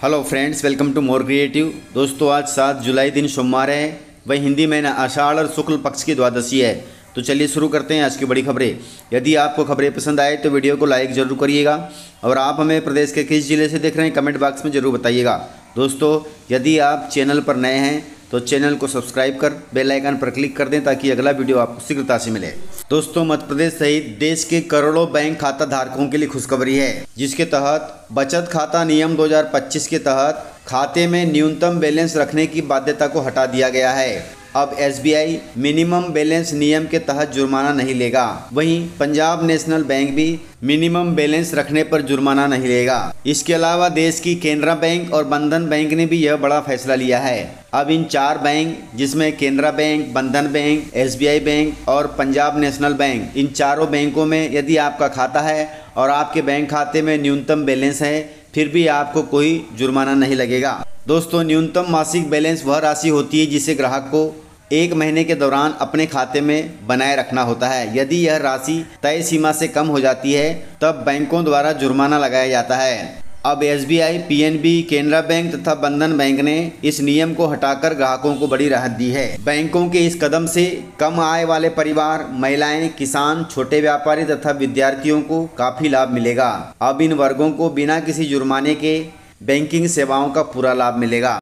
Hello friends, welcome to more creative. दोस्तों, आज 7 जुलाई दिन सोमवार है, वही हिंदी महीना आषाढ़ और शुक्ल पक्ष की द्वादशी है। तो चलिए शुरू करते हैं आज की बड़ी खबरें। यदि आपको खबरें पसंद आए तो वीडियो को लाइक ज़रूर करिएगा और आप हमें प्रदेश के किस ज़िले से देख रहे हैं कमेंट बॉक्स में ज़रूर बताइएगा। दोस्तों, यदि आप चैनल पर नए हैं तो चैनल को सब्सक्राइब कर बेल आइकन पर क्लिक कर दें ताकि अगला वीडियो आपको शीघ्रता से मिले। दोस्तों, मध्य प्रदेश सहित देश के करोड़ों बैंक खाता धारकों के लिए खुशखबरी है, जिसके तहत बचत खाता नियम 2025 के तहत खाते में न्यूनतम बैलेंस रखने की बाध्यता को हटा दिया गया है। अब एसबीआई मिनिमम बैलेंस नियम के तहत जुर्माना नहीं लेगा। वहीं पंजाब नेशनल बैंक भी मिनिमम बैलेंस रखने पर जुर्माना नहीं लेगा। इसके अलावा देश की केनरा बैंक और बंधन बैंक ने भी यह बड़ा फैसला लिया है। अब इन 4 बैंक, जिसमें केनरा बैंक, बंधन बैंक, एसबीआई बैंक और पंजाब नेशनल बैंक, इन चारों बैंकों में यदि आपका खाता है और आपके बैंक खाते में न्यूनतम बैलेंस है, फिर भी आपको कोई जुर्माना नहीं लगेगा। दोस्तों, न्यूनतम मासिक बैलेंस वह राशि होती है जिसे ग्राहक को 1 महीने के दौरान अपने खाते में बनाए रखना होता है। यदि यह राशि तय सीमा से कम हो जाती है तब बैंकों द्वारा जुर्माना लगाया जाता है। अब एसबीआई, पीएनबी, केनरा बैंक तथा बंधन बैंक ने इस नियम को हटाकर ग्राहकों को बड़ी राहत दी है। बैंकों के इस कदम से कम आय वाले परिवार, महिलाएं, किसान, छोटे व्यापारी तथा विद्यार्थियों को काफी लाभ मिलेगा। अब इन वर्गों को बिना किसी जुर्माने के बैंकिंग सेवाओं का पूरा लाभ मिलेगा।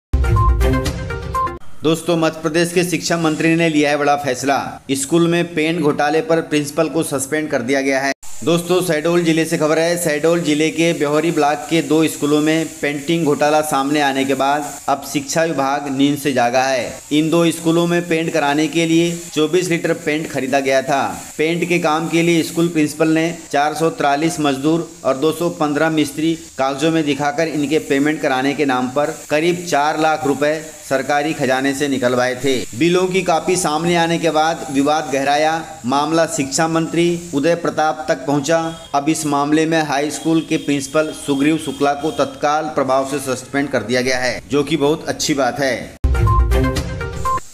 दोस्तों, मध्य प्रदेश के शिक्षा मंत्री ने लिया है बड़ा फैसला। स्कूल में पेन घोटाले पर प्रिंसिपल को सस्पेंड कर दिया गया है। दोस्तों, शहडोल जिले से खबर है। शहडोल जिले के ब्योहरी ब्लॉक के 2 स्कूलों में पेंटिंग घोटाला सामने आने के बाद अब शिक्षा विभाग नींद से जागा है। इन 2 स्कूलों में पेंट कराने के लिए 24 लीटर पेंट खरीदा गया था। पेंट के काम के लिए स्कूल प्रिंसिपल ने 443 मजदूर और 215 मिस्त्री कागजों में दिखाकर इनके पेमेंट कराने के नाम पर करीब 4 लाख रुपए सरकारी खजाने से निकलवाए थे। बिलों की कॉपी सामने आने के बाद विवाद गहराया। मामला शिक्षा मंत्री उदय प्रताप तक पहुंचा। अब इस मामले में हाई स्कूल के प्रिंसिपल सुग्रीव शुक्ला को तत्काल प्रभाव से सस्पेंड कर दिया गया है, जो कि बहुत अच्छी बात है।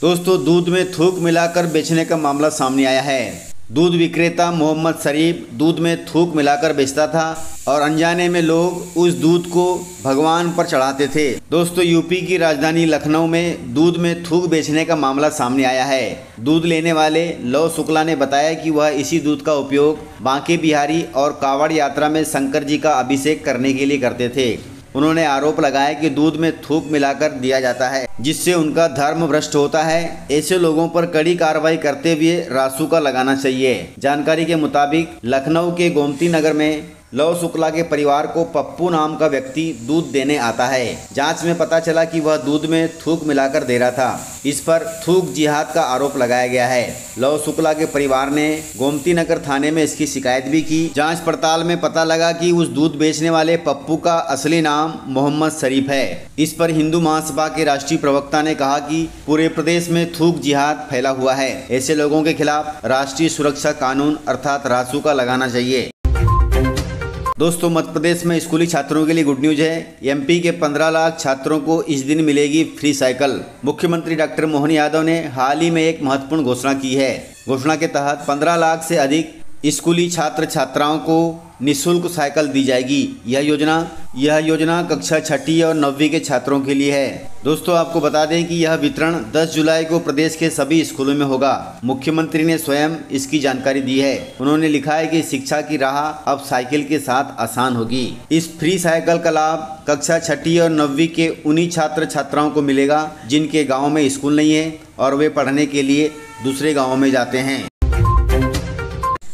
दोस्तों, दूध में थूक मिलाकर बेचने का मामला सामने आया है। दूध विक्रेता मोहम्मद शरीफ दूध में थूक मिलाकर बेचता था और अनजाने में लोग उस दूध को भगवान पर चढ़ाते थे। दोस्तों, यूपी की राजधानी लखनऊ में दूध में थूक बेचने का मामला सामने आया है। दूध लेने वाले लव शुक्ला ने बताया कि वह इसी दूध का उपयोग बांके बिहारी और कांवड़ यात्रा में शंकर जी का अभिषेक करने के लिए करते थे। उन्होंने आरोप लगाया कि दूध में थूक मिलाकर दिया जाता है, जिससे उनका धर्म भ्रष्ट होता है। ऐसे लोगों पर कड़ी कार्रवाई करते हुए रासुका लगाना चाहिए। जानकारी के मुताबिक लखनऊ के गोमती नगर में लव शुक्ला के परिवार को पप्पू नाम का व्यक्ति दूध देने आता है। जांच में पता चला कि वह दूध में थूक मिलाकर दे रहा था। इस पर थूक जिहाद का आरोप लगाया गया है। लव शुक्ला के परिवार ने गोमती नगर थाने में इसकी शिकायत भी की। जांच पड़ताल में पता लगा कि उस दूध बेचने वाले पप्पू का असली नाम मोहम्मद शरीफ है। इस पर हिंदू महासभा के राष्ट्रीय प्रवक्ता ने कहा कि पूरे प्रदेश में थूक जिहाद फैला हुआ है। ऐसे लोगों के खिलाफ राष्ट्रीय सुरक्षा कानून अर्थात रासुका लगाना चाहिए। दोस्तों, मध्य प्रदेश में स्कूली छात्रों के लिए गुड न्यूज है। एमपी के 15 लाख छात्रों को इस दिन मिलेगी फ्री साइकिल। मुख्यमंत्री डॉक्टर मोहन यादव ने हाल ही में एक महत्वपूर्ण घोषणा की है। घोषणा के तहत 15 लाख से अधिक स्कूली छात्र छात्राओं को निःशुल्क साइकिल दी जाएगी। यह योजना कक्षा 6वीं और 9वीं के छात्रों के लिए है। दोस्तों, आपको बता दें कि यह वितरण 10 जुलाई को प्रदेश के सभी स्कूलों में होगा। मुख्यमंत्री ने स्वयं इसकी जानकारी दी है। उन्होंने लिखा है कि शिक्षा की राह अब साइकिल के साथ आसान होगी। इस फ्री साइकिल का लाभ कक्षा 6वीं और 9वीं के उन्हीं छात्र छात्राओं को मिलेगा जिनके गाँव में स्कूल नहीं है और वे पढ़ने के लिए दूसरे गाँव में जाते हैं।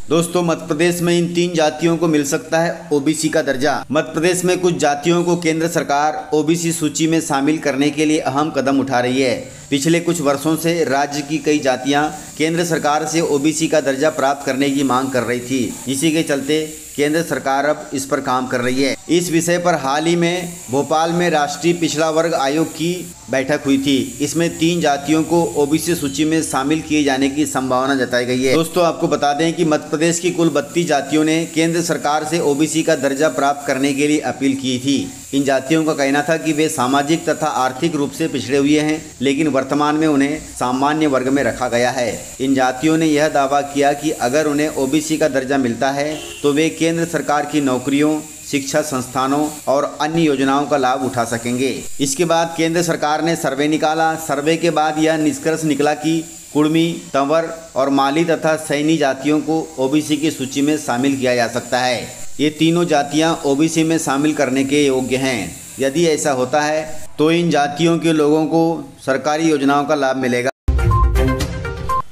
दोस्तों, मध्य प्रदेश में इन 3 जातियों को मिल सकता है ओबीसी का दर्जा। मध्य प्रदेश में कुछ जातियों को केंद्र सरकार ओबीसी सूची में शामिल करने के लिए अहम कदम उठा रही है। पिछले कुछ वर्षों से राज्य की कई जातियां केंद्र सरकार से ओबीसी का दर्जा प्राप्त करने की मांग कर रही थी। इसी के चलते केंद्र सरकार अब इस पर काम कर रही है। इस विषय पर हाल ही में भोपाल में राष्ट्रीय पिछड़ा वर्ग आयोग की बैठक हुई थी। इसमें 3 जातियों को ओबीसी सूची में शामिल किए जाने की संभावना जताई गई है। दोस्तों, आपको बता दें कि मध्य प्रदेश की कुल 32 जातियों ने केंद्र सरकार से ओबीसी का दर्जा प्राप्त करने के लिए अपील की थी। इन जातियों का कहना था कि वे सामाजिक तथा आर्थिक रूप से पिछड़े हुए हैं, लेकिन वर्तमान में उन्हें सामान्य वर्ग में रखा गया है। इन जातियों ने यह दावा किया कि अगर उन्हें ओबीसी का दर्जा मिलता है तो वे केंद्र सरकार की नौकरियों, शिक्षा संस्थानों और अन्य योजनाओं का लाभ उठा सकेंगे। इसके बाद केंद्र सरकार ने सर्वे निकाला। सर्वे के बाद यह निष्कर्ष निकला कि कुर्मी, तंवर और माली तथा सैनी जातियों को ओबीसी की सूची में शामिल किया जा सकता है। ये तीनों जातियां ओबीसी में शामिल करने के योग्य हैं। यदि ऐसा होता है तो इन जातियों के लोगों को सरकारी योजनाओं का लाभ मिलेगा।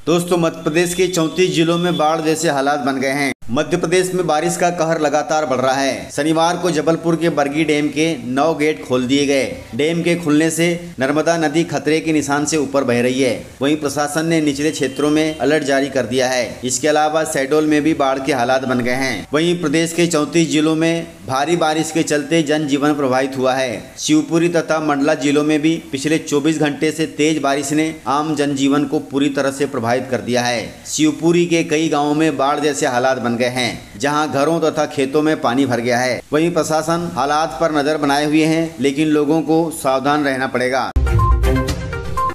दोस्तों, मध्य प्रदेश के 34 जिलों में बाढ़ जैसे हालात बन गए हैं। मध्य प्रदेश में बारिश का कहर लगातार बढ़ रहा है। शनिवार को जबलपुर के बरगी डैम के 9 गेट खोल दिए गए। डैम के खुलने से नर्मदा नदी खतरे के निशान से ऊपर बह रही है। वहीं प्रशासन ने निचले क्षेत्रों में अलर्ट जारी कर दिया है। इसके अलावा शहडोल में भी बाढ़ के हालात बन गए हैं। वहीं प्रदेश के 34 जिलों में भारी बारिश के चलते जनजीवन प्रभावित हुआ है। शिवपुरी तथा मंडला जिलों में भी पिछले 24 घंटे से तेज बारिश ने आम जनजीवन को पूरी तरह से प्रभावित कर दिया है। शिवपुरी के कई गाँवों में बाढ़ जैसे हालात बन गए हैं, जहां घरों तथा खेतों में पानी भर गया है। वहीं प्रशासन हालात पर नजर बनाए हुए हैं, लेकिन लोगों को सावधान रहना पड़ेगा।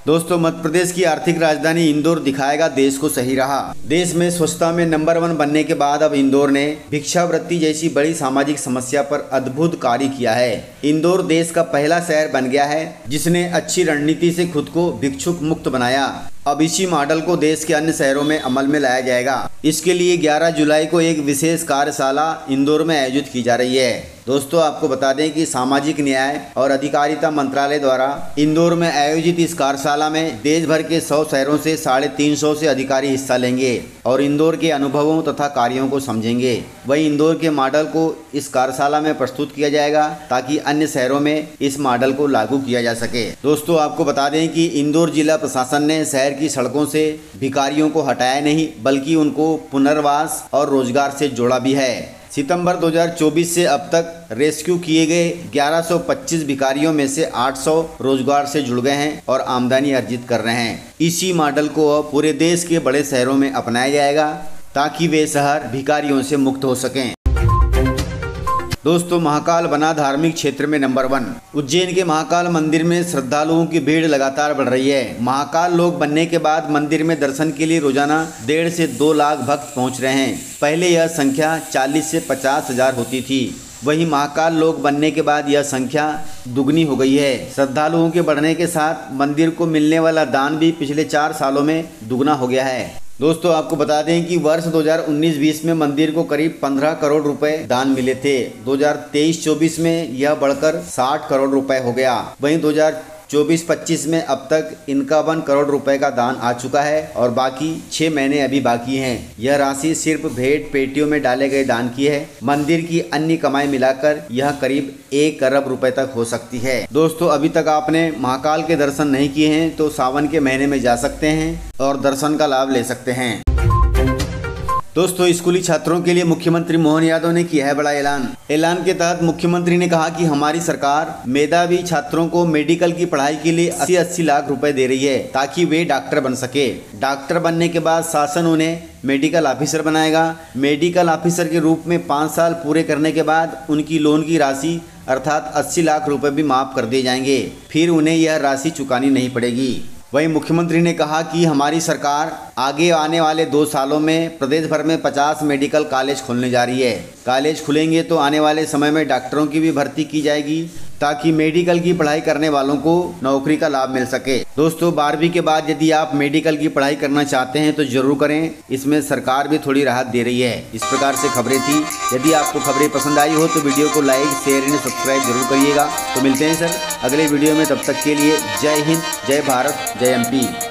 दोस्तों, मध्य प्रदेश की आर्थिक राजधानी इंदौर दिखाएगा देश को सही राह। देश में स्वच्छता में नंबर 1 बनने के बाद अब इंदौर ने भिक्षावृत्ति जैसी बड़ी सामाजिक समस्या पर अद्भुत कार्य किया है। इंदौर देश का पहला शहर बन गया है जिसने अच्छी रणनीति से खुद को भिक्षुक मुक्त बनाया। अब इसी मॉडल को देश के अन्य शहरों में अमल में लाया जाएगा। इसके लिए 11 जुलाई को एक विशेष कार्यशाला इंदौर में आयोजित की जा रही है। दोस्तों, आपको बता दें कि सामाजिक न्याय और अधिकारिता मंत्रालय द्वारा इंदौर में आयोजित इस कार्यशाला में देश भर के 100 शहरों से 350 से अधिकारी हिस्सा लेंगे और इंदौर के अनुभवों तथा कार्यों को समझेंगे। वहीं इंदौर के मॉडल को इस कार्यशाला में प्रस्तुत किया जाएगा ताकि अन्य शहरों में इस मॉडल को लागू किया जा सके। दोस्तों, आपको बता दें कि इंदौर जिला प्रशासन ने शहर की सड़कों से भिखारियों को हटाया नहीं, बल्कि उनको पुनर्वास और रोजगार से जोड़ा भी है। सितंबर 2024 से अब तक रेस्क्यू किए गए 1125 भिखारियों में से 800 रोजगार से जुड़ गए हैं और आमदनी अर्जित कर रहे हैं। इसी मॉडल को अब पूरे देश के बड़े शहरों में अपनाया जाएगा ताकि वे शहर भिखारियों से मुक्त हो सकें। दोस्तों, महाकाल बना धार्मिक क्षेत्र में नंबर 1। उज्जैन के महाकाल मंदिर में श्रद्धालुओं की भीड़ लगातार बढ़ रही है। महाकाल लोक बनने के बाद मंदिर में दर्शन के लिए रोजाना 1.5 से 2 लाख भक्त पहुंच रहे हैं। पहले यह संख्या 40 से 50 हजार होती थी। वहीं महाकाल लोक बनने के बाद यह संख्या दुगनी हो गई है। श्रद्धालुओं के बढ़ने के साथ मंदिर को मिलने वाला दान भी पिछले 4 सालों में दुगना हो गया है। दोस्तों, आपको बता दें कि वर्ष 2019-20 में मंदिर को करीब 15 करोड़ रुपए दान मिले थे। 2023-24 में यह बढ़कर 60 करोड़ रुपए हो गया। वहीं 2024-25 में अब तक 51 करोड़ रुपए का दान आ चुका है और बाकी 6 महीने अभी बाकी हैं। यह राशि सिर्फ भेंट पेटियों में डाले गए दान की है। मंदिर की अन्य कमाई मिलाकर यह करीब 1 अरब रुपए तक हो सकती है। दोस्तों, अभी तक आपने महाकाल के दर्शन नहीं किए हैं तो सावन के महीने में जा सकते हैं और दर्शन का लाभ ले सकते हैं। दोस्तों, स्कूली छात्रों के लिए मुख्यमंत्री मोहन यादव ने किया है बड़ा ऐलान के तहत मुख्यमंत्री ने कहा कि हमारी सरकार मेधावी छात्रों को मेडिकल की पढ़ाई के लिए 80-80 लाख रुपए दे रही है ताकि वे डॉक्टर बन सके। डॉक्टर बनने के बाद शासन उन्हें मेडिकल ऑफिसर बनाएगा। मेडिकल ऑफिसर के रूप में 5 साल पूरे करने के बाद उनकी लोन की राशि अर्थात 80 लाख रुपए भी माफ कर दिए जाएंगे। फिर उन्हें यह राशि चुकानी नहीं पड़ेगी। वहीं मुख्यमंत्री ने कहा कि हमारी सरकार आगे आने वाले 2 सालों में प्रदेश भर में 50 मेडिकल कॉलेज खोलने जा रही है। कॉलेज खुलेंगे तो आने वाले समय में डॉक्टरों की भी भर्ती की जाएगी ताकि मेडिकल की पढ़ाई करने वालों को नौकरी का लाभ मिल सके। दोस्तों, 12वीं के बाद यदि आप मेडिकल की पढ़ाई करना चाहते हैं तो जरूर करें। इसमें सरकार भी थोड़ी राहत दे रही है। इस प्रकार से खबरें थी। यदि आपको खबरें पसंद आई हो तो वीडियो को लाइक, शेयर एंड सब्सक्राइब जरूर करिएगा। तो मिलते हैं सर अगले वीडियो में। तब तक के लिए जय हिंद, जय भारत, जय MP।